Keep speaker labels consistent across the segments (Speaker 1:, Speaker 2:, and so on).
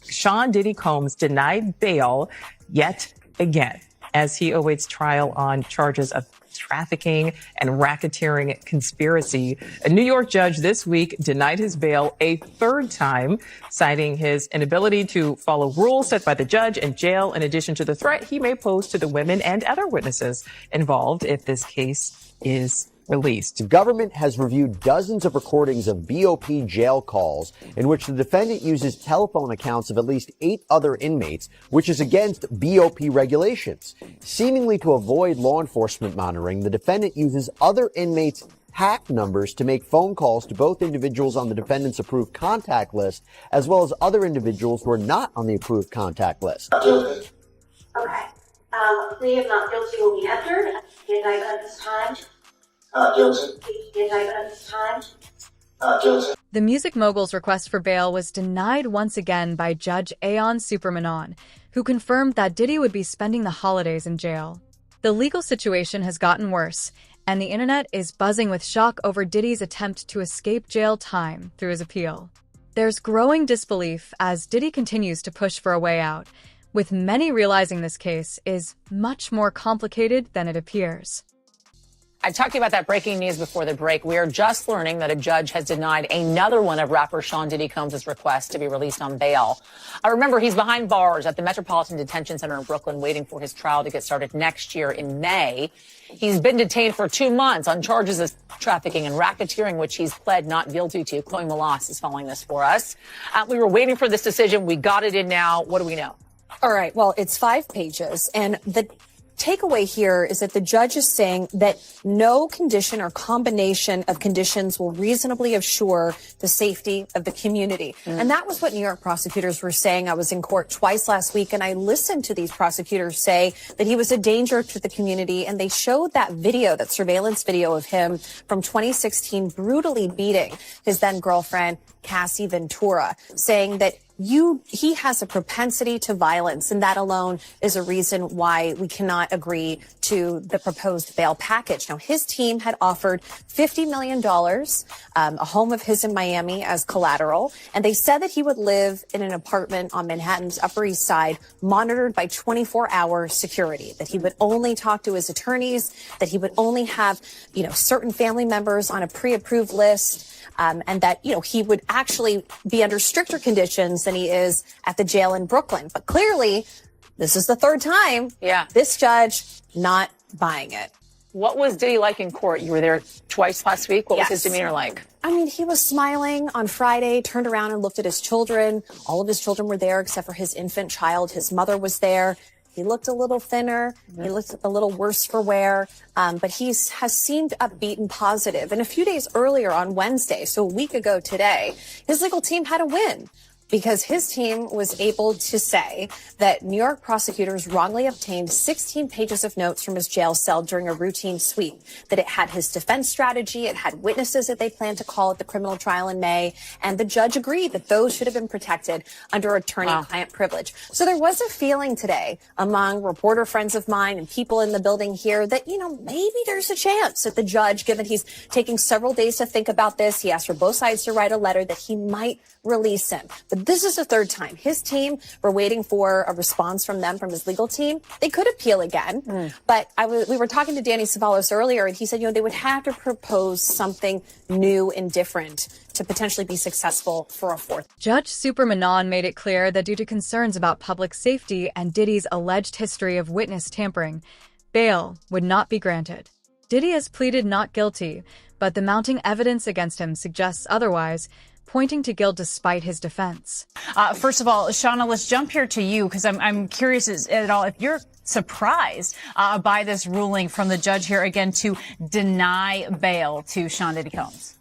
Speaker 1: Sean Diddy Combs denied bail yet again as he awaits trial on charges of trafficking and racketeering conspiracy. A New York judge this week denied his bail a third time, citing his inability to follow rules set by the judge and jail, in addition to the threat he may pose to the women and other witnesses involved if this case is released.
Speaker 2: The government has reviewed dozens of recordings of BOP jail calls in which the defendant uses telephone accounts of at least 8 other inmates, which is against BOP regulations. Seemingly to avoid law enforcement monitoring, the defendant uses other inmates' hack numbers to make phone calls to both individuals on the defendant's approved contact list, as well as other individuals who are not on the approved contact list.
Speaker 3: Guilty. Okay. Plea of not guilty will be entered. The indictment at this time. Guilty. The indictment at this time. Guilty.
Speaker 4: The music mogul's request for bail was denied once again by Judge Aon Supermanon, who confirmed that Diddy would be spending the holidays in jail. The legal situation has gotten worse, and the internet is buzzing with shock over Diddy's attempt to escape jail time through his appeal. There's growing disbelief as Diddy continues to push for a way out, with many realizing this case is much more complicated than it appears.
Speaker 5: I talked to you about that breaking news before the break. We are just learning that a judge has denied another one of rapper Sean Diddy Combs' requests to be released on bail. Remember, he's behind bars at the Metropolitan Detention Center in Brooklyn, waiting for his trial to get started next year in May. He's been detained for 2 months on charges of trafficking and racketeering, which he's pled not guilty to. Chloe Malas is following this for us. We were waiting for this decision. We got it in now. What do we know?
Speaker 6: All right. Well, it's 5 pages, and the takeaway here is that the judge is saying that no condition or combination of conditions will reasonably assure the safety of the community. And that was what New York prosecutors were saying. I was in court twice last week, and I listened to these prosecutors say that he was a danger to the community. And they showed that video, that surveillance video of him from 2016, brutally beating his then girlfriend, Cassie Ventura, saying that he has a propensity to violence, and that alone is a reason why we cannot agree to the proposed bail package. Now, his team had offered $50 million, a home of his in Miami as collateral, and they said that he would live in an apartment on Manhattan's Upper East Side, monitored by 24-hour security, that he would only talk to his attorneys, that he would only have, certain family members on a pre-approved list, and that, he would actually be under stricter conditions than he is at the jail in Brooklyn. But clearly, this is the third time.
Speaker 5: Yeah.
Speaker 6: This judge not buying it.
Speaker 5: What was Diddy like in court? You were there twice last week. What was his demeanor like?
Speaker 6: I mean, he was smiling on Friday, turned around and looked at his children. All of his children were there except for his infant child. His mother was there. He looked a little thinner. He looked a little worse for wear. But he has seemed upbeat and positive. And a few days earlier on Wednesday, so a week ago today, his legal team had a win, because his team was able to say that New York prosecutors wrongly obtained 16 pages of notes from his jail cell during a routine sweep, that it had his defense strategy, it had witnesses that they planned to call at the criminal trial in May, and the judge agreed that those should have been protected under attorney-client privilege. So there was a feeling today among reporter friends of mine and people in the building here that, maybe there's a chance that the judge, given he's taking several days to think about this, he asked for both sides to write a letter, that he might release him. But this is the third time. His team were waiting for a response from his legal team. They could appeal again. But we were talking to Danny Savalos earlier, and he said, they would have to propose something new and different to potentially be successful for a fourth.
Speaker 4: Judge Supermanon made it clear that due to concerns about public safety and Diddy's alleged history of witness tampering, bail would not be granted. Diddy has pleaded not guilty, but the mounting evidence against him suggests otherwise, pointing to guilt despite his defense.
Speaker 7: First of all, Shauna, let's jump here to you, because I'm curious at all if you're surprised by this ruling from the judge here again to deny bail to Sean Diddy Combs.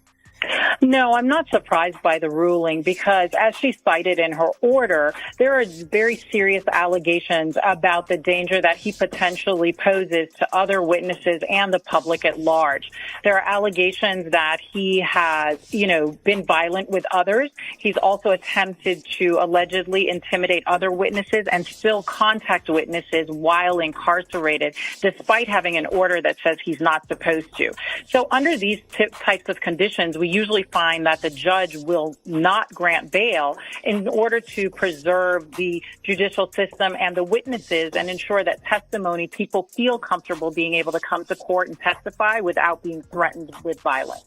Speaker 8: No, I'm not surprised by the ruling, because as she cited in her order, there are very serious allegations about the danger that he potentially poses to other witnesses and the public at large. There are allegations that he has, been violent with others. He's also attempted to allegedly intimidate other witnesses and still contact witnesses while incarcerated, despite having an order that says he's not supposed to. So under these types of conditions, we usually find that the judge will not grant bail in order to preserve the judicial system and the witnesses and ensure that testimony, people feel comfortable being able to come to court and testify without being threatened with violence.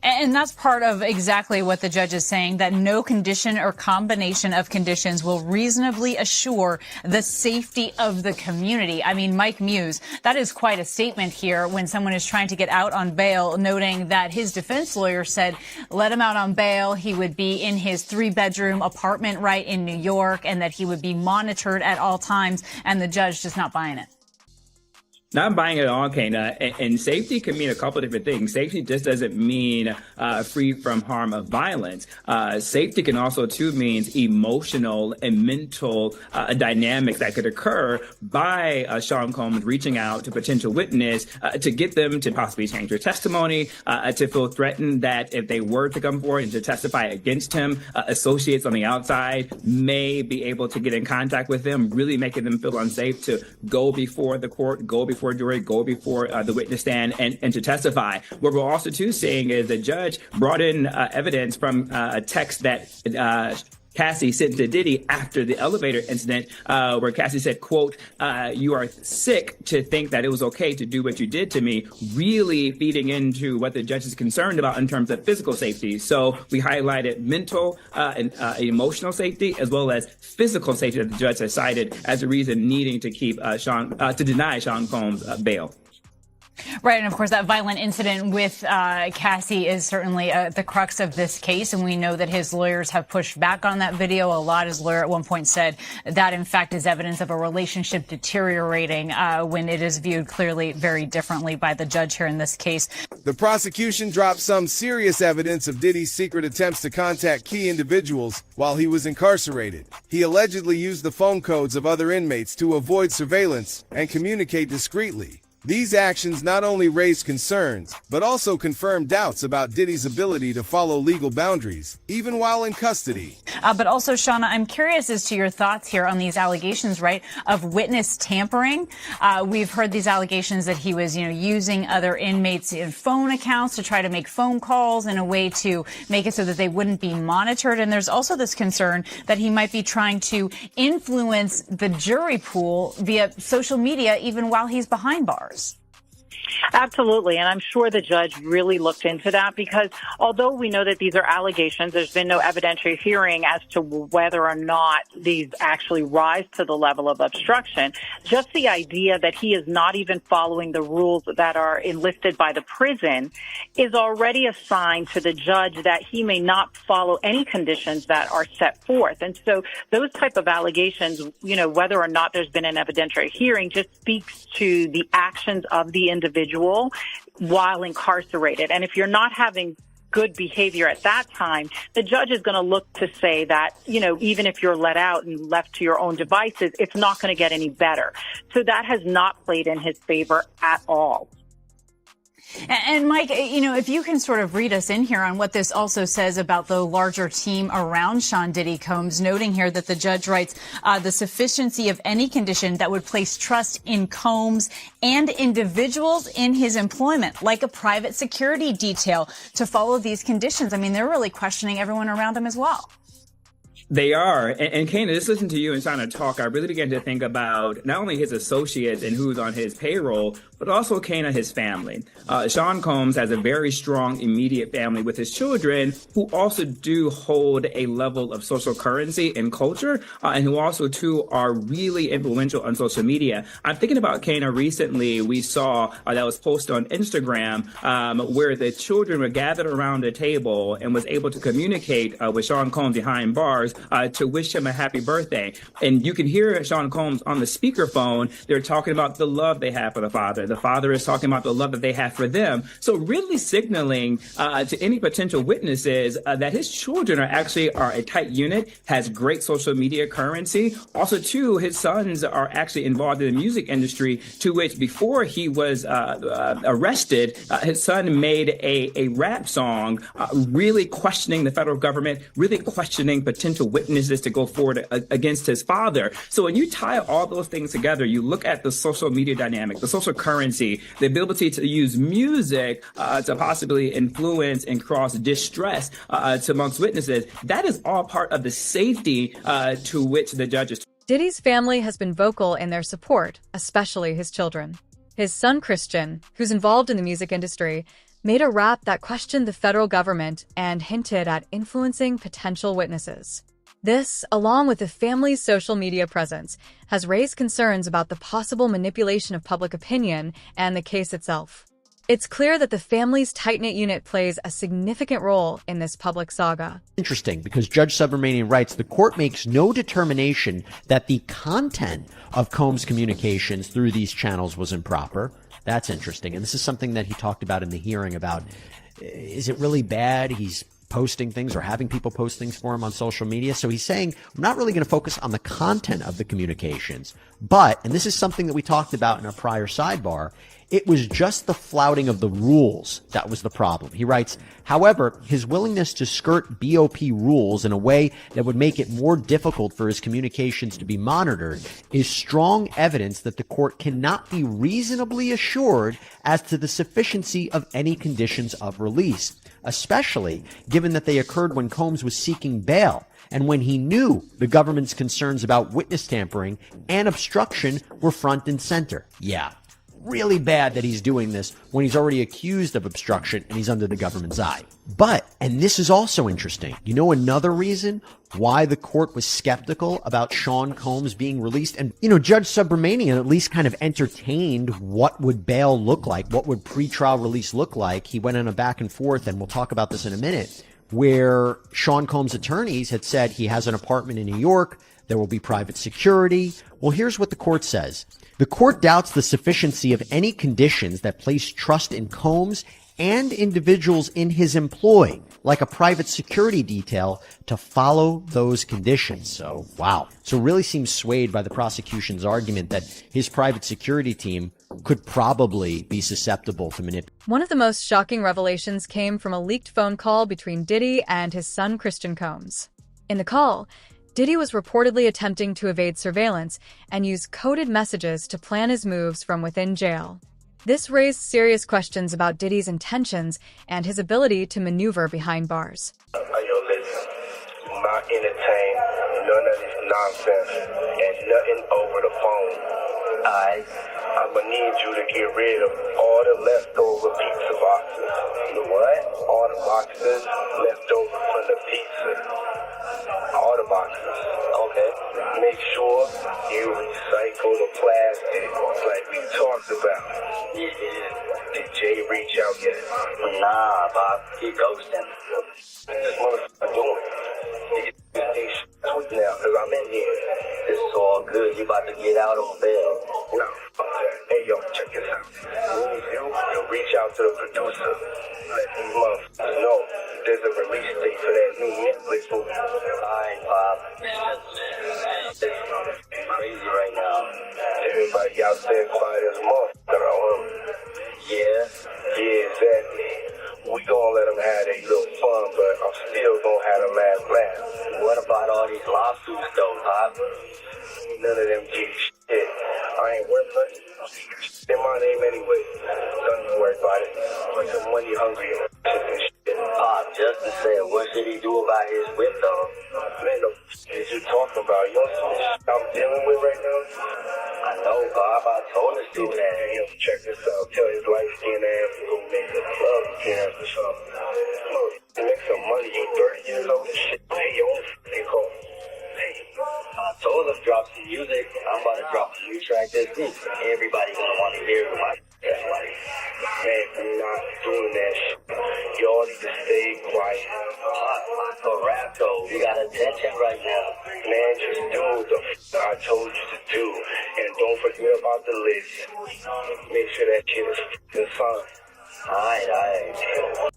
Speaker 7: And that's part of exactly what the judge is saying, that no condition or combination of conditions will reasonably assure the safety of the community. I mean, Mike Muse, that is quite a statement here when someone is trying to get out on bail, noting that his defense lawyer said, let him out on bail. He would be in his 3-bedroom apartment right in New York and that he would be monitored at all times. And the judge just not buying it.
Speaker 9: Not buying it at all, Kana. And safety can mean a couple of different things. Safety just doesn't mean free from harm of violence. Safety can also, too, means emotional and mental dynamics that could occur by Sean Combs reaching out to potential witness to get them to possibly change their testimony, to feel threatened that if they were to come forward and to testify against him, associates on the outside may be able to get in contact with them, really making them feel unsafe to go before the court, go before jury, go before the witness stand and to testify. What we're also too seeing is the judge brought in evidence from a text that Cassie sent to Diddy after the elevator incident, where Cassie said, quote, you are sick to think that it was okay to do what you did to me, really feeding into what the judge is concerned about in terms of physical safety. So we highlighted mental and emotional safety as well as physical safety that the judge has cited as a reason needing to keep to deny Sean Combs bail.
Speaker 7: Right. And of course, that violent incident with Cassie is certainly the crux of this case. And we know that his lawyers have pushed back on that video a lot. His lawyer at one point said that, in fact, is evidence of a relationship deteriorating when it is viewed clearly very differently by the judge here in this case.
Speaker 10: The prosecution dropped some serious evidence of Diddy's secret attempts to contact key individuals while he was incarcerated. He allegedly used the phone codes of other inmates to avoid surveillance and communicate discreetly. These actions not only raised concerns, but also confirmed doubts about Diddy's ability to follow legal boundaries, even while in custody.
Speaker 7: But also, Shauna, I'm curious as to your thoughts here on these allegations, right, of witness tampering. We've heard these allegations that he was, using other inmates' phone accounts to try to make phone calls in a way to make it so that they wouldn't be monitored. And there's also this concern that he might be trying to influence the jury pool via social media, even while he's behind bars.
Speaker 8: Absolutely. And I'm sure the judge really looked into that because although we know that these are allegations, there's been no evidentiary hearing as to whether or not these actually rise to the level of obstruction. Just the idea that he is not even following the rules that are enlisted by the prison is already a sign to the judge that he may not follow any conditions that are set forth. And so those type of allegations, whether or not there's been an evidentiary hearing, just speaks to the actions of the individual while incarcerated. And if you're not having good behavior at that time, the judge is going to look to say that, even if you're let out and left to your own devices, it's not going to get any better. So that has not played in his favor at all.
Speaker 7: And Mike, if you can sort of read us in here on what this also says about the larger team around Sean Diddy Combs, noting here that the judge writes the sufficiency of any condition that would place trust in Combs and individuals in his employment, like a private security detail, to follow these conditions. I mean, they're really questioning everyone around him as well.
Speaker 9: They are. And Kana, just listening to you and trying to talk, I really began to think about not only his associates and who's on his payroll, but also Kana, his family. Sean Combs has a very strong immediate family with his children who also do hold a level of social currency and culture, and who also, too, are really influential on social media. I'm thinking about Kana recently. We saw that was posted on Instagram where the children were gathered around a table and was able to communicate with Sean Combs behind bars to wish him a happy birthday. And you can hear Sean Combs on the speakerphone. They're talking about the love they have for the father. The father is talking about the love that they have for them. So really signaling to any potential witnesses that his children are a tight unit, has great social media currency. Also, too, his sons are actually involved in the music industry, to which before he was arrested, his son made a rap song really questioning the federal government, really questioning potential witnesses to go forward against his father. So when you tie all those things together, you look at the social media dynamic, the social currency currency, the ability to use music to possibly influence and cause distress to amongst witnesses. That is all part of the safety to which the judges.
Speaker 4: Diddy's family has been vocal in their support, especially his children. His son Christian, who's involved in the music industry, made a rap that questioned the federal government and hinted at influencing potential witnesses. This, along with the family's social media presence, has raised concerns about the possible manipulation of public opinion and the case itself. It's clear that the family's tight-knit unit plays a significant role in this public saga.
Speaker 2: Interesting, because Judge Subramanian writes, the court makes no determination that the content of Combs' communications through these channels was improper. That's interesting. And this is something that he talked about in the hearing about, is it really bad he's posting things or having people post things for him on social media? So he's saying, I'm not really going to focus on the content of the communications, but, and this is something that we talked about in a prior sidebar, it was just the flouting of the rules that was the problem. He writes, however, his willingness to skirt BOP rules in a way that would make it more difficult for his communications to be monitored is strong evidence that the court cannot be reasonably assured as to the sufficiency of any conditions of release, especially given that they occurred when Combs was seeking bail and when he knew the government's concerns about witness tampering and obstruction were front and center. Yeah. Really bad that he's doing this when he's already accused of obstruction and he's under the government's eye. But, and this is also interesting, you know another reason why the court was skeptical about Sean Combs being released? And, Judge Subramanian at least kind of entertained what would bail look like, what would pretrial release look like. He went on a back and forth, and we'll talk about this in a minute, where Sean Combs' attorneys had said he has an apartment in New York, there will be private security. Well, here's what the court says. The court doubts the sufficiency of any conditions that place trust in Combs and individuals in his employ, like a private security detail, to follow those conditions. So, wow. So really seems swayed by the prosecution's argument that his private security team could probably be susceptible to manipulation.
Speaker 4: One of the most shocking revelations came from a leaked phone call between Diddy and his son Christian Combs. In the call, Diddy was reportedly attempting to evade surveillance and use coded messages to plan his moves from within jail. This raised serious questions about Diddy's intentions and his ability to maneuver behind bars.
Speaker 11: Yo, listen, do not entertain none of this nonsense and nothing over the phone. Alright. I'm gonna need you to get rid of all the leftover pizza boxes. The what? All the boxes left over from the pizza. All the boxes. Okay. Make sure you recycle the plastic like we talked about. Yeah. Did Jay reach out yet? Nah, Bob. He ghosting. This motherfucker doing. He's sweet now because I'm in here. It's all good. You about to get out on bail. No, fuck that. Hey, yo, check this out. You reach out to the producer. Let these motherfuckers know there's a release date for that new Netflix movie. Alright, Bob. It's crazy right now. Everybody out there quiet as a motherfucker. Yeah, exactly. We gonna let them have their little fun, but I'm still gonna have them laugh. What about all these lawsuits though, Bob? None of them get shit. I ain't worth nothing. In my name anyway. Don't even worry about it. Like some money hungry and shit. Bob, Justin said, what should he do about his whip though? Man, the shit you talking about? You know some shit I'm dealing with right now? I know, Bob. I told him to do that. Hey, yo, check this out. Tell his light-skinned ass to go make a club appearance or something. To make some money. You 30 years old and shit. Pay your own f***ing cost. I told him drop some music. I'm about to drop a new track this week. Everybody gonna want to hear my that's like, man, you're not doing that shit. Y'all need to stay quiet. For rap though, you got attention right now. Man, just do what the I told you to do. And don't forget about the list. Make sure that shit is f***ing fine. Alright.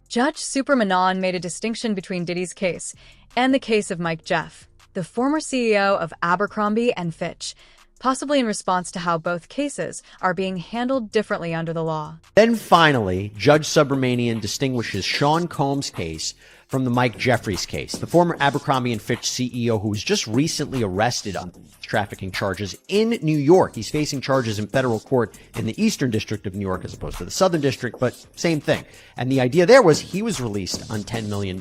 Speaker 4: Judge Supermanon made a distinction between Diddy's case and the case of Mike Jeff, the former CEO of Abercrombie and Fitch. possibly in response to how both cases are being handled differently under the law.
Speaker 2: Then finally, Judge Subramanian distinguishes Sean Combs' case from the Mike Jeffries case, the former Abercrombie & Fitch CEO who was just recently arrested on trafficking charges in New York. He's facing charges in federal court in the Eastern District of New York as opposed to the Southern District, but same thing. And the idea there was he was released on $10 million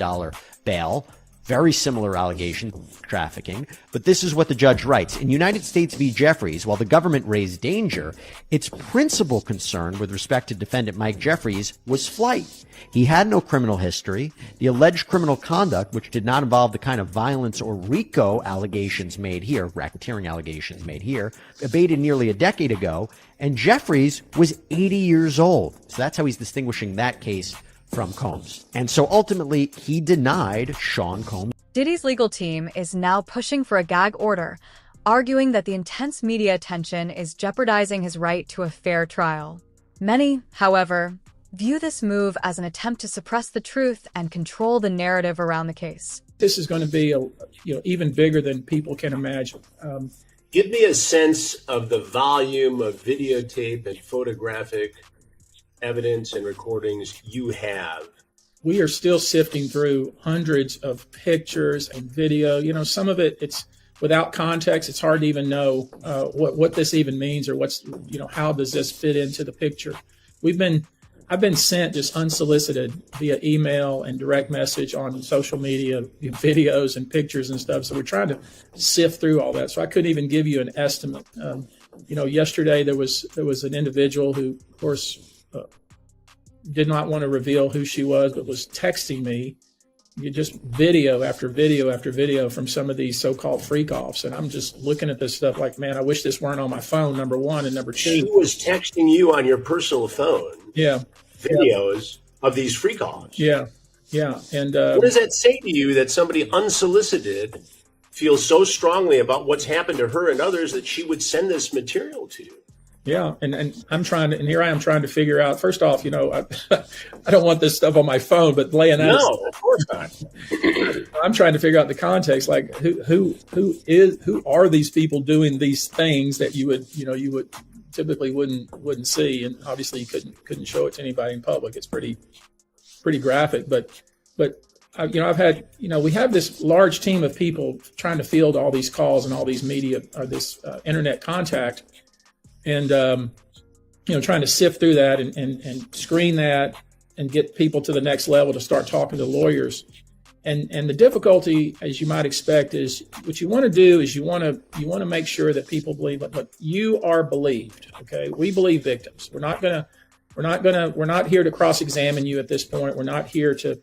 Speaker 2: bail. Very similar allegation, trafficking. But this is what the judge writes. In United States v. Jeffries, while the government raised danger, its principal concern with respect to defendant Mike Jeffries was flight. He had no criminal history. The alleged criminal conduct, which did not involve the kind of violence or RICO allegations made here, racketeering allegations made here, abated nearly a decade ago, and Jeffries was 80 years old. So that's how he's distinguishing that case from Combs. And so ultimately, he denied Sean Combs.
Speaker 4: Diddy's legal team is now pushing for a gag order, arguing that the intense media attention is jeopardizing his right to a fair trial. Many, however, view this move as an attempt to suppress the truth and control the narrative around the case.
Speaker 12: This is going to be even bigger than people can imagine.
Speaker 13: Give me a sense of the volume of videotape and photographic evidence and recordings you have.
Speaker 12: We are still sifting through hundreds of pictures and video. Some of it, it's without context. It's hard to even know what this even means or how does this fit into the picture. I've been sent just unsolicited via email and direct message on social media, videos and pictures and stuff. So we're trying to sift through all that. So I couldn't even give you an estimate. Yesterday there was an individual who, of course, did not want to reveal who she was, but was texting me just video after video after video from some of these so-called freak-offs. And I'm just looking at this stuff like, man, I wish this weren't on my phone, number one. And number two.
Speaker 13: She was texting you on your personal phone.
Speaker 12: Yeah.
Speaker 13: Videos of these freak-offs.
Speaker 12: Yeah. Yeah. And
Speaker 13: what does that say to you that somebody unsolicited feels so strongly about what's happened to her and others that she would send this material to you?
Speaker 12: Yeah, and here I am trying to figure out. First off, I don't want this stuff on my phone, but laying out.
Speaker 13: No, of course not.
Speaker 12: I'm trying to figure out the context. Like, who are these people doing these things that you would typically wouldn't see, and obviously you couldn't show it to anybody in public. It's pretty graphic, but I've had we have this large team of people trying to field all these calls and all these media or this internet contact. And, trying to sift through that and screen that and get people to the next level to start talking to lawyers. And the difficulty, as you might expect, is what you want to do is you want to make sure that people believe, look, you are believed. OK, we believe victims. We're not here to cross-examine you at this point. We're not here to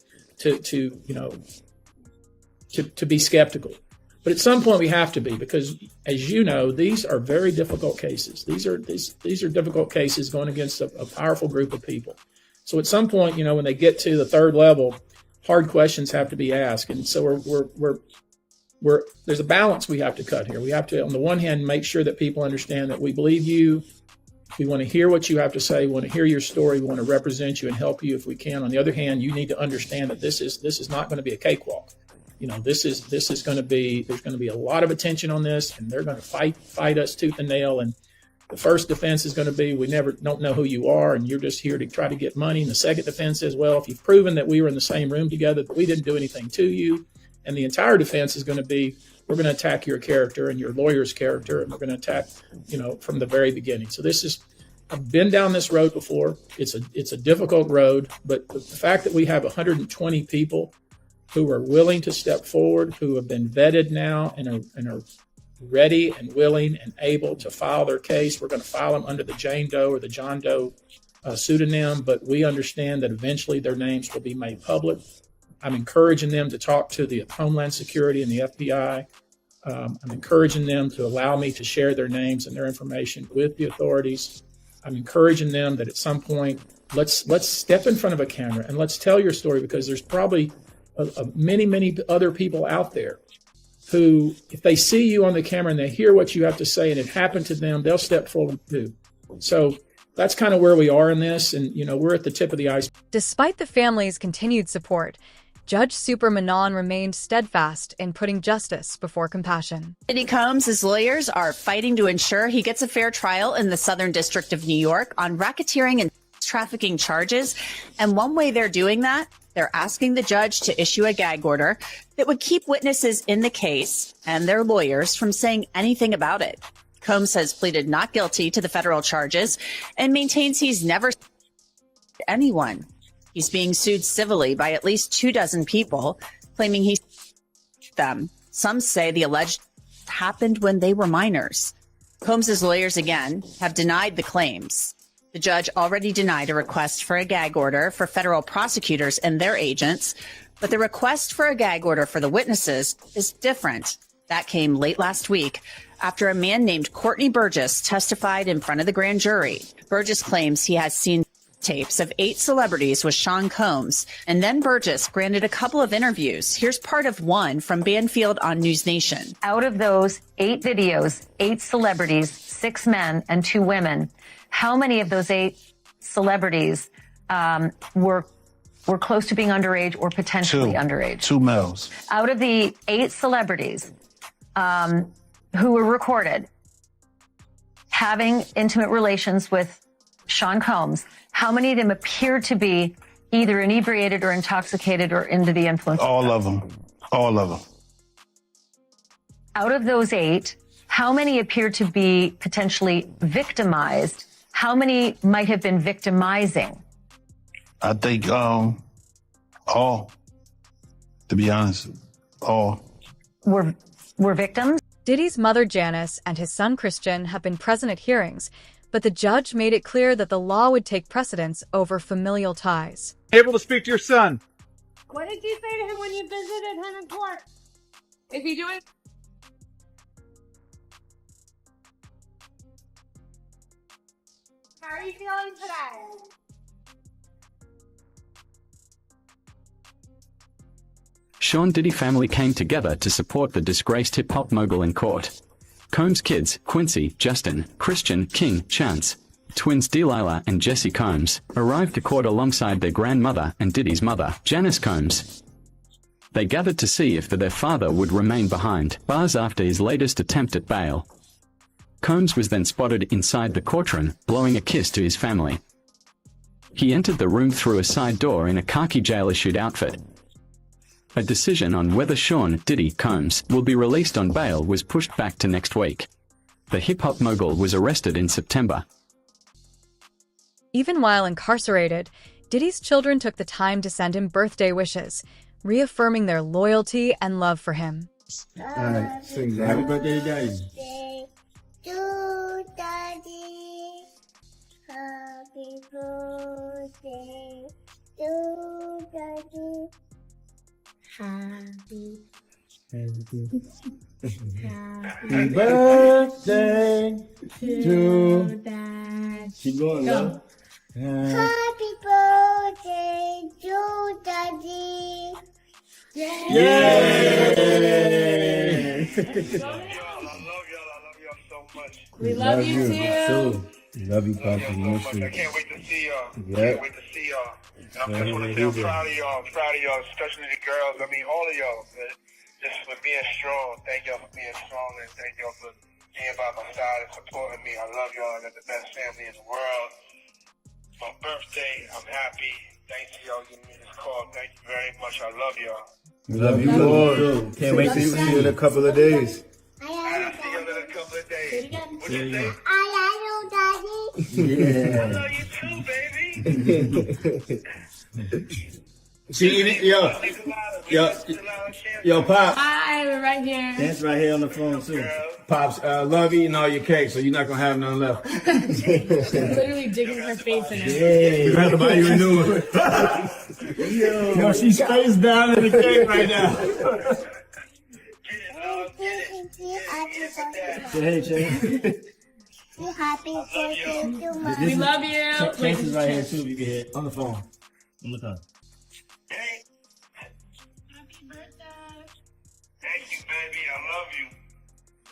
Speaker 12: be skeptical. But at some point we have to be, because as you know, these are very difficult cases. These are difficult cases going against a powerful group of people. So at some point, when they get to the third level, hard questions have to be asked. And so there's a balance we have to cut here. We have to, on the one hand, make sure that people understand that we believe you. We want to hear what you have to say. We want to hear your story. We want to represent you and help you if we can. On the other hand, you need to understand that this is not going to be a cakewalk. This is going to be, there's going to be a lot of attention on this, and they're going to fight us tooth and nail. And the first defense is going to be, we don't know who you are, and you're just here to try to get money. And the second defense is, well, if you've proven that we were in the same room together, but we didn't do anything to you. And the entire defense is going to be, we're going to attack your character and your lawyer's character, and we're going to attack, from the very beginning. So I've been down this road before. It's a difficult road, but the fact that we have 120 people who are willing to step forward, who have been vetted now and are ready and willing and able to file their case. We're going to file them under the Jane Doe or the John Doe pseudonym, but we understand that eventually their names will be made public. I'm encouraging them to talk to the Homeland Security and the FBI. I'm encouraging them to allow me to share their names and their information with the authorities. I'm encouraging them that at some point, let's step in front of a camera and let's tell your story, because there's probably many other people out there who, if they see you on the camera and they hear what you have to say and it happened to them, they'll step forward too. So that's kind of where we are in this. And, we're at the tip of the iceberg.
Speaker 4: Despite the family's continued support, Judge Super Manon remained steadfast in putting justice before compassion.
Speaker 14: Diddy Combs' lawyers are fighting to ensure he gets a fair trial in the Southern District of New York on racketeering and trafficking charges. And one way they're doing that, they're asking the judge to issue a gag order that would keep witnesses in the case and their lawyers from saying anything about it. Combs has pleaded not guilty to the federal charges and maintains he's never sued anyone. He's being sued civilly by at least 24 people, claiming he sued them. Some say the alleged happened when they were minors. Combs' lawyers, again, have denied the claims. The judge already denied a request for a gag order for federal prosecutors and their agents, but the request for a gag order for the witnesses is different. That came late last week after a man named Courtney Burgess testified in front of the grand jury. Burgess claims he has seen tapes of 8 celebrities with Sean Combs, and then Burgess granted a couple of interviews. Here's part of one from Banfield on News Nation.
Speaker 15: Out of those 8 videos, 8 celebrities, 6 men and 2 women, how many of those 8 celebrities were close to being underage or potentially underage?
Speaker 16: 2 males.
Speaker 15: Out of the 8 celebrities who were recorded having intimate relations with Sean Combs, how many of them appeared to be either inebriated or intoxicated or under the influence?
Speaker 16: All of them. All of them.
Speaker 15: Out of those 8, how many appeared to be potentially victimized? How many might have been victimizing?
Speaker 16: I think all. To be honest, all.
Speaker 15: Were victims?
Speaker 4: Diddy's mother, Janice, and his son, Christian, have been present at hearings, but the judge made it clear that the law would take precedence over familial ties.
Speaker 17: Able to speak to your son.
Speaker 18: What did you say to him when you visited him in court? Is he doing? How are you feeling today?
Speaker 19: Sean Diddy family came together to support the disgraced hip-hop mogul in court. Combs' kids, Quincy, Justin, Christian, King, Chance, twins Delilah and Jesse Combs, arrived to court alongside their grandmother and Diddy's mother, Janice Combs. They gathered to see if their father would remain behind bars after his latest attempt at bail. Combs was then spotted inside the courtroom, blowing a kiss to his family. He entered the room through a side door in a khaki jail-issued outfit. A decision on whether Sean Diddy Combs will be released on bail was pushed back to next week. The hip-hop mogul was arrested in September.
Speaker 4: Even while incarcerated, Diddy's children took the time to send him birthday wishes, reaffirming their loyalty and love for him.
Speaker 20: All right, sing happy birthday to Daddy.
Speaker 18: To Daddy, happy birthday to Daddy. Happy
Speaker 20: birthday to Daddy. Keep going, love.
Speaker 18: Happy birthday to Daddy.
Speaker 20: Yay!
Speaker 18: We love you too.
Speaker 20: We love you, Papa.
Speaker 11: I can't wait to see y'all.
Speaker 20: Yeah.
Speaker 11: Can't wait to see y'all. I just want to say I'm proud of y'all, especially the girls. I mean, all of y'all, man. Just for being strong. Thank y'all for being strong, and thank y'all for being by my side and supporting me. I love y'all, and they're the best family in the world. My birthday, I'm happy. Thanks to y'all giving me this call. Thank you very much. I love y'all.
Speaker 20: We love you more. Can't wait to see you in a couple of days.
Speaker 11: I'll see y'all in a couple of days. What you say?
Speaker 18: I love you, Daddy.
Speaker 20: Yeah.
Speaker 11: I love you too, baby.
Speaker 20: Yo, Pops.
Speaker 18: Hi, we're right here.
Speaker 20: That's right here on the phone too. Pops, love eating all your cake, so you're not gonna have none left.
Speaker 18: Literally digging her face in it.
Speaker 20: Yeah, we have to buy you a new one. Yo, she's face down in the cake right now. Say hey, Chase.
Speaker 18: Happy birthday to Mom.
Speaker 20: We
Speaker 18: love you.
Speaker 20: Chase is right here too. You can hit on the phone. On the phone.
Speaker 18: Happy birthday.
Speaker 11: Thank you, baby. I love you.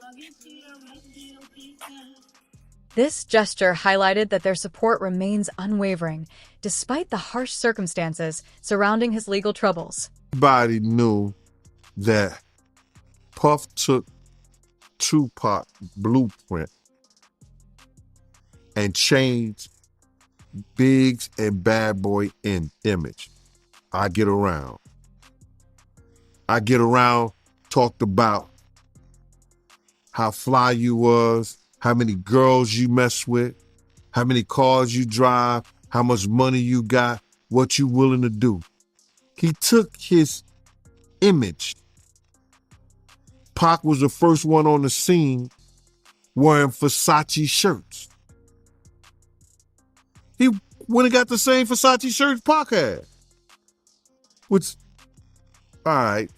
Speaker 18: Love you too.
Speaker 4: This gesture highlighted that their support remains unwavering, despite the harsh circumstances surrounding his legal troubles.
Speaker 17: Everybody knew that Puff took Tupac blueprint and changed Biggs and Bad Boy in image. I Get Around. I Get Around talked about how fly you was, how many girls you mess with, how many cars you drive, how much money you got, what you willing to do. He took his image. Pac was the first one on the scene wearing Versace shirts. He went and got the same Versace shirts Pac had. Which, all right,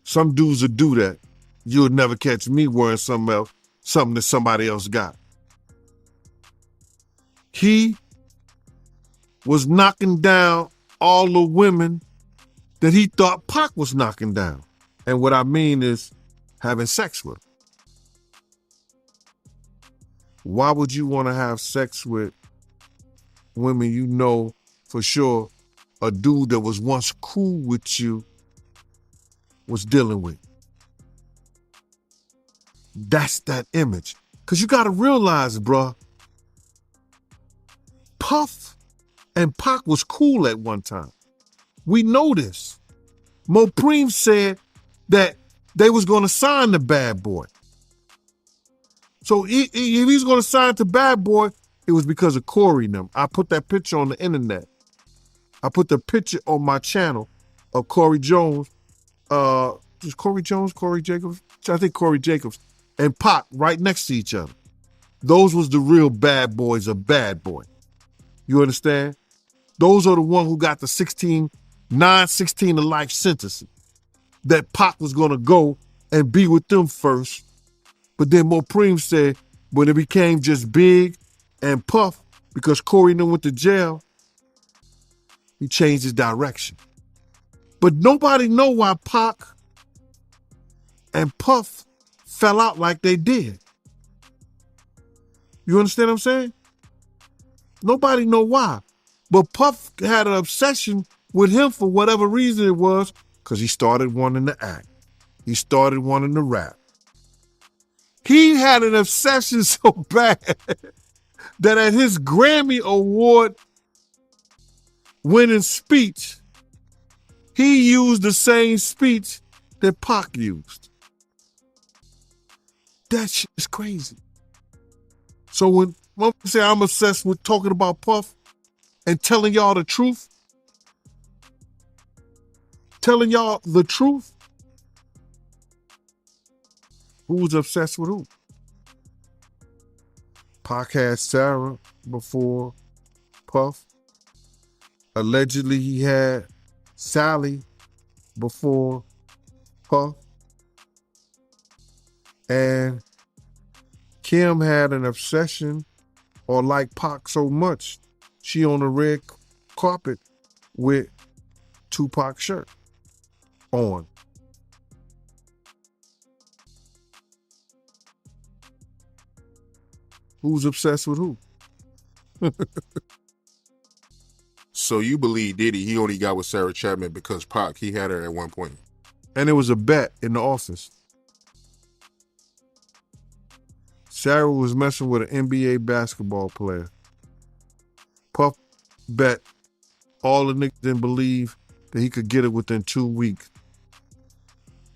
Speaker 17: some dudes would do that. You would never catch me wearing something else, something that somebody else got. He was knocking down all the women that he thought Pac was knocking down. And what I mean is having sex with them. Why would you want to have sex with women you know for sure a dude that was once cool with you was dealing with? That's that image. Because you got to realize, bruh, Puff and Pac was cool at one time. We know this. Mopreme said that they was going to sign the Bad Boy. So if he was going to sign to Bad Boy, it was because of Corey and them. I put that picture on the internet. I put the picture on my channel of Corey Jones. Is Corey Jones, Corey Jacobs? I think Corey Jacobs and Pac right next to each other. Those was the real bad boys of Bad Boy. You understand? Those are the ones who got the 16 to life sentences. That Pac was going to go and be with them first. But then Mopreme said when it became just Big and Puff, because Corey went to jail, he changed his direction. But nobody know why Pac and Puff fell out like they did. You understand what I'm saying? Nobody know why. But Puff had an obsession with him for whatever reason it was, because he started wanting to act. He started wanting to rap. He had an obsession so bad that at his Grammy Award winning speech, he used the same speech that Pac used. That shit is crazy. So when I say I'm obsessed with talking about Puff and telling y'all the truth, who's obsessed with who? Pac had Sarah before Puff. Allegedly, he had Sally before Puff. And Kim had an obsession or liked Pac so much, she on the red carpet with Tupac shirt on. Who's obsessed with who?
Speaker 21: So you believe Diddy, he only got with Sarah Chapman because Pac, he had her at one point.
Speaker 17: And it was a bet in the office. Sarah was messing with an NBA basketball player. Puff bet all the niggas didn't believe that he could get it within 2 weeks.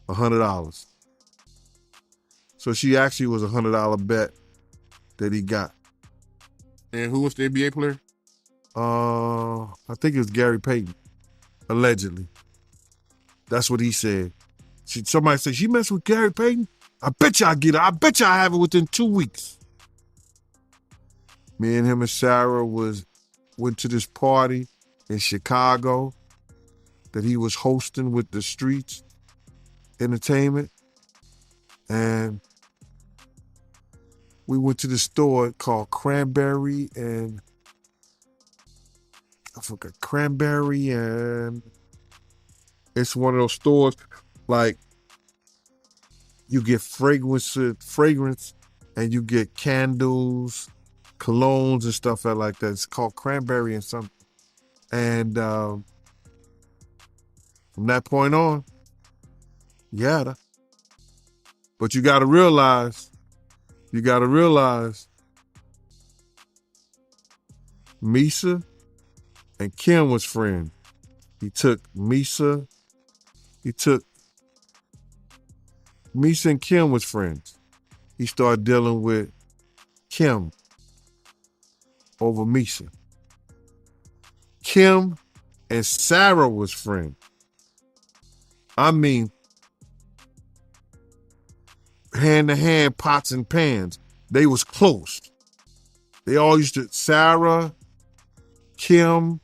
Speaker 17: $100. So she actually was a $100 bet that he got.
Speaker 21: And who was the NBA player?
Speaker 17: I think it was Gary Payton, allegedly. That's what he said. Somebody said, she messed with Gary Payton? I bet you I get it. I bet you I have it within 2 weeks. Me and him and Sarah went to this party in Chicago that he was hosting with the Streets Entertainment. And we went to the store called Cranberry and I forgot Cranberry, and it's one of those stores like you get fragrance and you get candles, colognes and stuff like that. It's called Cranberry and something. And From that point on, you had her. But you gotta realize, Misa and Kim was friends. Misa and Kim was friends. He started dealing with Kim over Misa. Kim and Sarah was friends. I mean, hand to hand, pots and pans. They was close. They all used to, Sarah, Kim,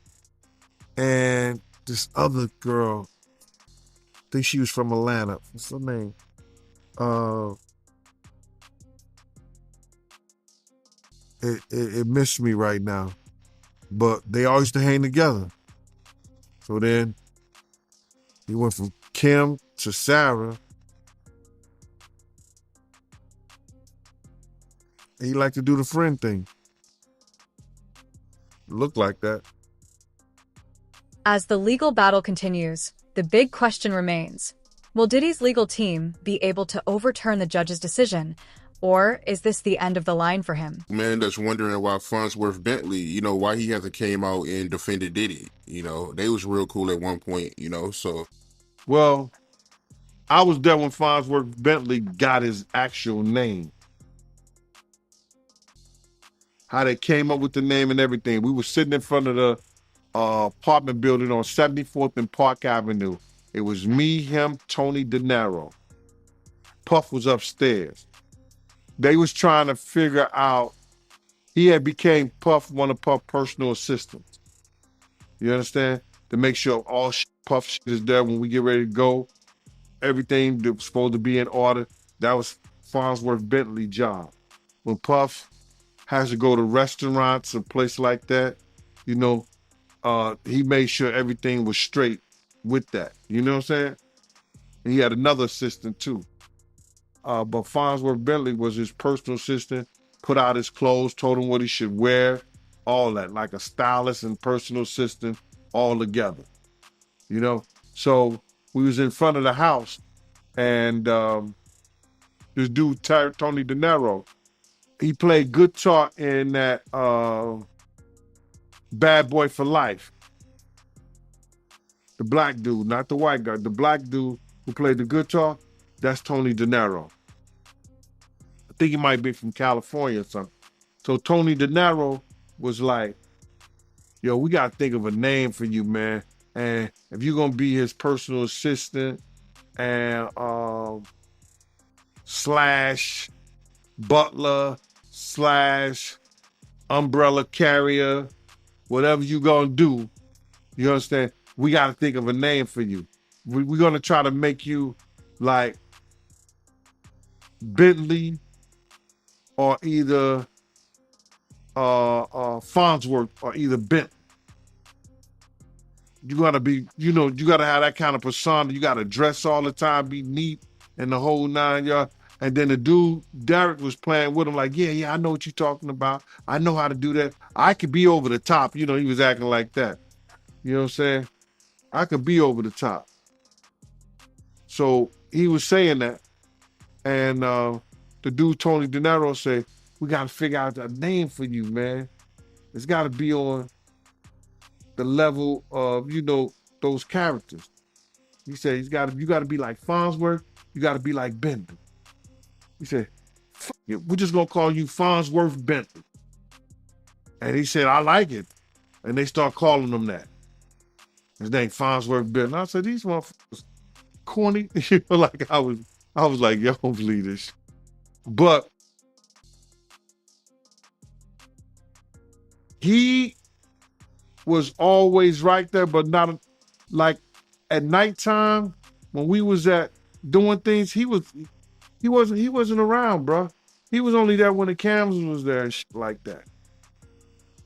Speaker 17: and this other girl, I think she was from Atlanta. What's her name? It missed me right now. But they all used to hang together. So then he went from Kim to Sarah. He liked to do the friend thing. Looked like that.
Speaker 4: As the legal battle continues, the big question remains. Will Diddy's legal team be able to overturn the judge's decision, or is this the end of the line for him?
Speaker 21: Man, that's wondering why Farnsworth Bentley, why he hasn't came out and defended Diddy. They was real cool at one point, so.
Speaker 17: Well, I was there when Farnsworth Bentley got his actual name. How they came up with the name and everything. We were sitting in front of the apartment building on 74th and Park Avenue. It was me, him, Tony De Niro. Puff was upstairs. They was trying to figure out, he had became Puff, one of Puff's personal assistants. You understand? To make sure all Puff shit is there when we get ready to go. Everything that was supposed to be in order. That was Farnsworth Bentley's job. When Puff has to go to restaurants or places like that, he made sure everything was straight with that. You know what I'm saying? And he had another assistant too. But Farnsworth Bentley was his personal assistant, put out his clothes, told him what he should wear, all that, like a stylist and personal assistant all together. So we was in front of the house and this dude, Tony De Niro, he played guitar in that Bad Boy for Life. The black dude, not the white guy. The black dude who played the guitar, that's Tony De Niro. I think he might be from California or something. So Tony De Niro was like, yo, we got to think of a name for you, man. And if you're going to be his personal assistant and slash butler slash umbrella carrier, whatever you going to do, you understand? We got to think of a name for you. We're going to try to make you like Bentley or either Farnsworth or either Bentley. You got to be, you got to have that kind of persona. You got to dress all the time, be neat and the whole 9 yards. And then the dude, Derek, was playing with him like, yeah, I know what you're talking about. I know how to do that. I could be over the top. He was acting like that. You know what I'm saying? I could be over the top. So he was saying that. And the dude, Tony De Niro, said, we got to figure out a name for you, man. It's got to be on the level of, those characters. He said, you got to be like Farnsworth. You got to be like Bentley. He said, we're just going to call you Farnsworth Bentley. And he said, I like it. And they start calling him that. His name Farnsworth Bentley. I said, these motherfuckers corny. Like I was like, yo, don't believe this. But he was always right there, but not like at nighttime when we was at doing things, he wasn't around, bro. He was only there when the cameras was there and shit like that.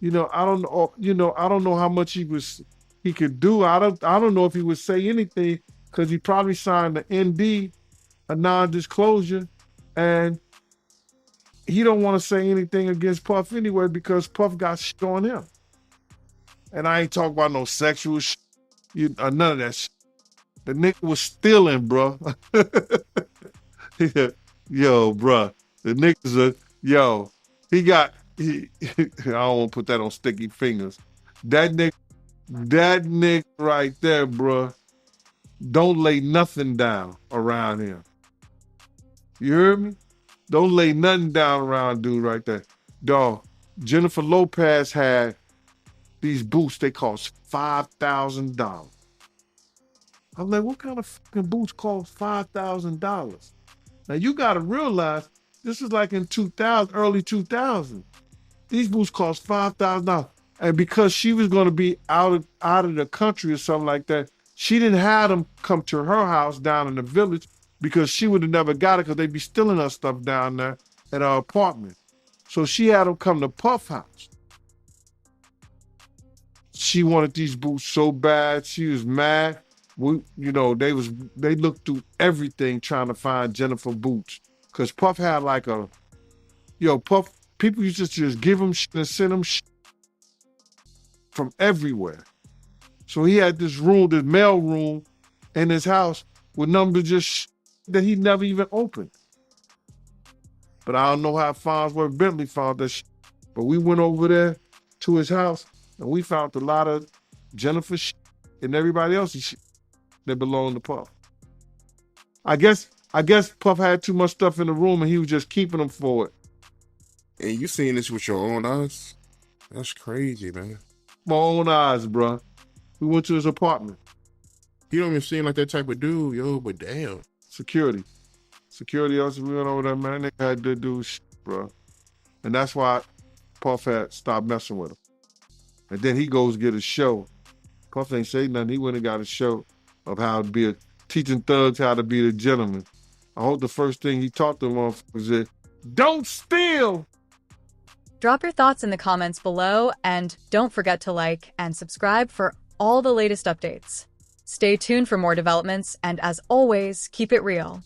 Speaker 17: I don't know how much he could do. I don't know if he would say anything because he probably signed the ND, a non-disclosure, and he don't want to say anything against Puff anyway because Puff got shit on him. And I ain't talking about no sexual shit, none of that shit. The nigga was stealing, bro. Yo, bro. The niggas are, yo, I don't want to put that on sticky fingers. That nigga right there, bro, don't lay nothing down around him. You heard me? Don't lay nothing down around dude right there. Dog, Jennifer Lopez had these boots, they cost $5,000. I'm like, what kind of fucking boots cost $5,000? Now you gotta realize this is like in 2000, early 2000. These boots cost $5,000. And because she was gonna be out of the country or something like that, she didn't have them come to her house down in the village because she would have never got it because they'd be stealing her stuff down there at her apartment. So she had them come to Puff house. She wanted these boots so bad, she was mad. They looked through everything trying to find Jennifer boots. Cause Puff had like Puff, people used to just give him shit and send him shit from everywhere. So he had this room, this mail room in his house with numbers just that he never even opened. But I don't know how Farnsworth Bentley found that shit. But we went over there to his house and we found a lot of Jennifer shit and everybody else's shit that belonged to Puff. I guess Puff had too much stuff in the room and he was just keeping them for it.
Speaker 21: And you seen this with your own eyes? That's crazy, man.
Speaker 17: My own eyes, bro. We went to his apartment.
Speaker 21: You don't even seem like that type of dude, yo, but damn.
Speaker 17: Security also, we went over there, man. They had to do shit, bro. And that's why Puff had stopped messing with him. And then he goes get a show. Puff ain't say nothing. He went and got a show of how to be teaching thugs how to be the gentleman. I hope the first thing he taught them was that don't steal.
Speaker 4: Drop your thoughts in the comments below and don't forget to like and subscribe for all the latest updates. Stay tuned for more developments and as always, keep it real.